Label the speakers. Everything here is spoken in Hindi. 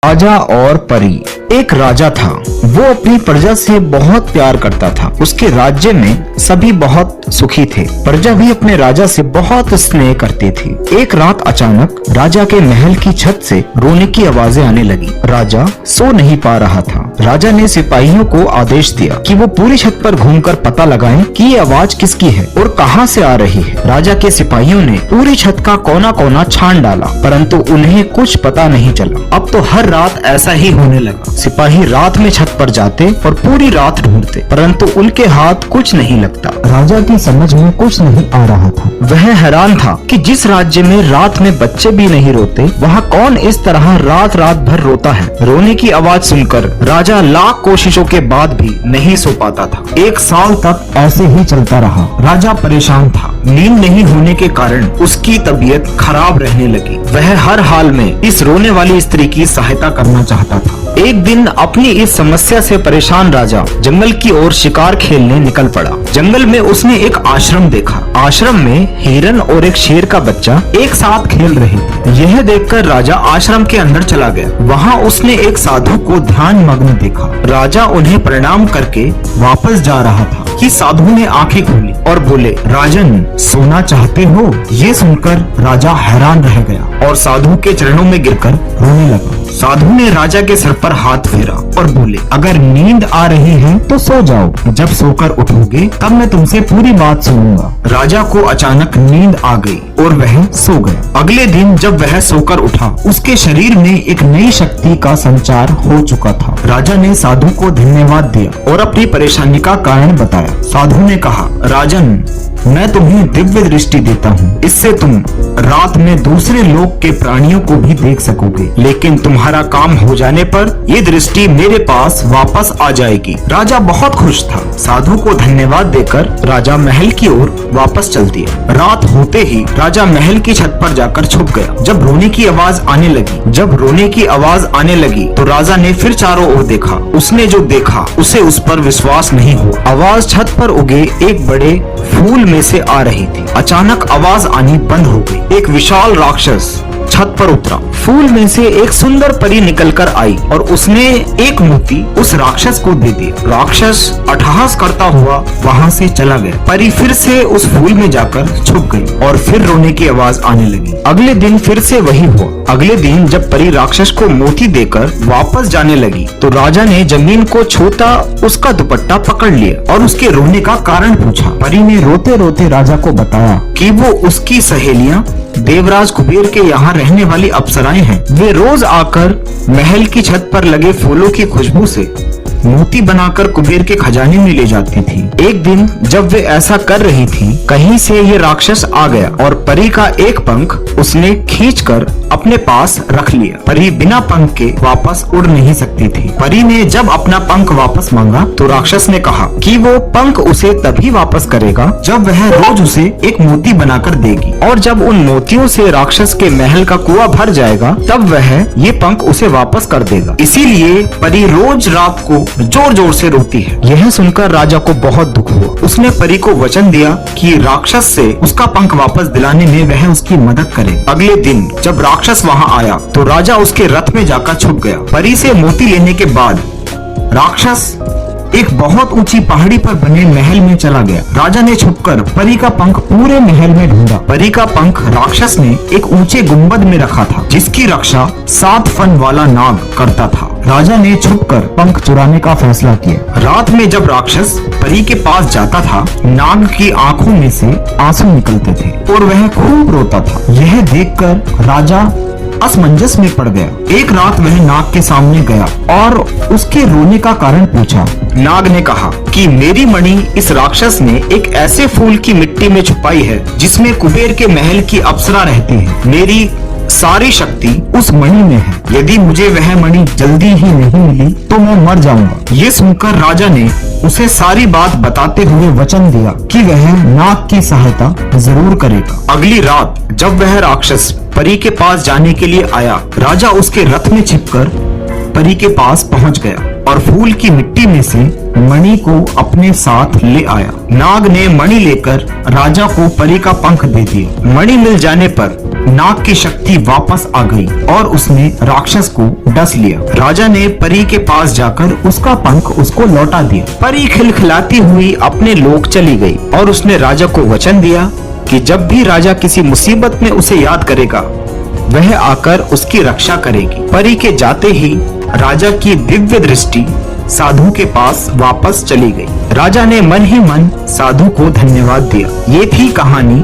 Speaker 1: राजा और परी। एक राजा था, वो अपनी प्रजा से बहुत प्यार करता था। उसके राज्य में सभी बहुत सुखी थे। प्रजा भी अपने राजा से बहुत स्नेह करती थी। एक रात अचानक राजा के महल की छत से रोने की आवाजें आने लगी। राजा सो नहीं पा रहा था। राजा ने सिपाहियों को आदेश दिया कि वो पूरी छत पर घूमकर पता लगाएं कि ये आवाज किसकी है और कहां से आ रही है। राजा के सिपाहियों ने पूरी छत का कोना कोना छान डाला, परंतु उन्हें कुछ पता नहीं चला। अब तो हर रात ऐसा ही होने लगा। सिपाही रात में छत पर जाते और पूरी रात ढूंढते, परंतु उनके हाथ कुछ नहीं लगता। राजा की समझ में कुछ नहीं आ रहा था। वह हैरान था कि जिस राज्य में रात में बच्चे भी नहीं रोते, वहाँ कौन इस तरह रात रात भर रोता है। रोने की आवाज सुनकर राजा लाख कोशिशों के बाद भी नहीं सो पाता था। 1 साल तक ऐसे ही चलता रहा। राजा परेशान था। नींद नहीं होने के कारण उसकी तबीयत खराब रहने लगी। वह हर हाल में इस रोने वाली स्त्री की सहायता करना चाहता था। एक दिन अपनी इस समस्या से परेशान राजा जंगल की ओर शिकार खेलने निकल पड़ा। जंगल में उसने एक आश्रम देखा। आश्रम में हिरन और एक शेर का बच्चा एक साथ खेल रहे थे। यह देखकर राजा आश्रम के अंदर चला गया। वहाँ उसने एक साधु को ध्यान मग्न देखा। राजा उन्हें प्रणाम करके वापस जा रहा था कि साधु ने आंखें खोली और बोले, राजन सोना चाहते हो? ये सुनकर राजा हैरान रह गया और साधु के चरणों में गिरकर रोने लगा। साधु ने राजा के सर पर हाथ फेरा और बोले, अगर नींद आ रही है तो सो जाओ। जब सोकर उठोगे तब मैं तुमसे पूरी बात सुनूंगा। राजा को अचानक नींद आ गई और वह सो गया। अगले दिन जब वह सोकर उठा, उसके शरीर में एक नई शक्ति का संचार हो चुका था। राजा ने साधु को धन्यवाद दिया और अपनी परेशानी का कारण बताया। साधु ने कहा, राजन मैं तुम्हें दिव्य दृष्टि देता हूँ। इससे तुम रात में दूसरे लोक के प्राणियों को भी देख सकोगे, लेकिन तुम्हारा काम हो जाने पर ये दृष्टि मेरे पास वापस आ जाएगी। राजा बहुत खुश था। साधु को धन्यवाद देकर राजा महल की ओर वापस चल दिया। रात होते ही राजा महल की छत पर जाकर छुप गया। जब रोने की आवाज आने लगी तो राजा ने फिर चारों ओर देखा। उसने जो देखा उसे उस पर विश्वास नहीं हुआ। आवाज छत पर उगे एक बड़े फूल में से आ रही थी। अचानक आवाज आनी बंद हो गई। एक विशाल राक्षस छत पर उतरा। फूल में से एक सुंदर परी निकलकर आई और उसने एक मोती उस राक्षस को दे दिया। राक्षस अट्टहास करता हुआ वहाँ से चला गया। परी फिर से उस फूल में जाकर छुप गई और फिर रोने की आवाज आने लगी। अगले दिन फिर से वही हुआ। अगले दिन जब परी राक्षस को मोती देकर वापस जाने लगी तो राजा ने जमीन को छूता उसका दुपट्टा पकड़ लिया और उसके रोने का कारण पूछा। परी ने रोते रोते राजा को बताया कि वो उसकी सहेलियां देवराज कुबेर के यहाँ रहने वाली अप्सराएं हैं। वे रोज आकर महल की छत पर लगे फूलों की खुशबू से मोती बनाकर कुबेर के खजाने में ले जाती थी। एक दिन जब वे ऐसा कर रही थी, कहीं से ये राक्षस आ गया और परी का एक पंख उसने खींचकर अपने पास रख लिया। परी बिना पंख के वापस उड़ नहीं सकती थी। परी ने जब अपना पंख वापस मांगा तो राक्षस ने कहा कि वो पंख उसे तभी वापस करेगा जब वह रोज उसे एक मोती बनाकर देगी, और जब उन मोतियों से राक्षस के महल का कुआं भर जाएगा तब वह ये पंख उसे वापस कर देगा। इसीलिए परी रोज रात को जोर जोर से रोती है। यह सुनकर राजा को बहुत दुख हुआ। उसने परी को वचन दिया कि राक्षस से उसका पंख वापस दिलाने में वह उसकी मदद करे। अगले दिन जब राक्षस वहाँ आया तो राजा उसके रथ में जाकर छुप गया। परी से मोती लेने के बाद राक्षस एक बहुत ऊंची पहाड़ी पर बने महल में चला गया। राजा ने छुपकर परी का पंख पूरे महल में ढूंढा। परी का पंख राक्षस ने एक ऊंचे गुंबद में रखा था, जिसकी रक्षा 7 फन वाला नाग करता था। राजा ने छुपकर पंख चुराने का फैसला किया। रात में जब राक्षस परी के पास जाता था, नाग की आंखों में से आंसू निकलते थे और वह खूब रोता था। यह देखकर राजा असमंजस में पड़ गया। एक रात वह नाग के सामने गया और उसके रोने का कारण पूछा। नाग ने कहा कि मेरी मणि इस राक्षस ने एक ऐसे फूल की मिट्टी में छुपाई है जिसमें कुबेर के महल की अप्सरा रहती है। मेरी सारी शक्ति उस मणि में है। यदि मुझे वह मणि जल्दी ही नहीं मिली तो मैं मर जाऊंगा। ये सुनकर राजा ने उसे सारी बात बताते हुए वचन दिया कि वह नाग की सहायता जरूर करेगा। अगली रात जब वह राक्षस परी के पास जाने के लिए आया, राजा उसके रथ में छिपकर परी के पास पहुंच गया और फूल की मिट्टी में से मणि को अपने साथ ले आया। नाग ने मणि लेकर राजा को परी का पंख दे दिया। मणि मिल जाने पर नाग की शक्ति वापस आ गई और उसने राक्षस को डस लिया। राजा ने परी के पास जाकर उसका पंख उसको लौटा दिया। परी खिलखिलाती हुई अपने लोक चली गई और उसने राजा को वचन दिया कि जब भी राजा किसी मुसीबत में उसे याद करेगा वह आकर उसकी रक्षा करेगी। परी के जाते ही राजा की दिव्य दृष्टि साधु के पास वापस चली गई। राजा ने मन ही मन साधु को धन्यवाद दिया। ये थी कहानी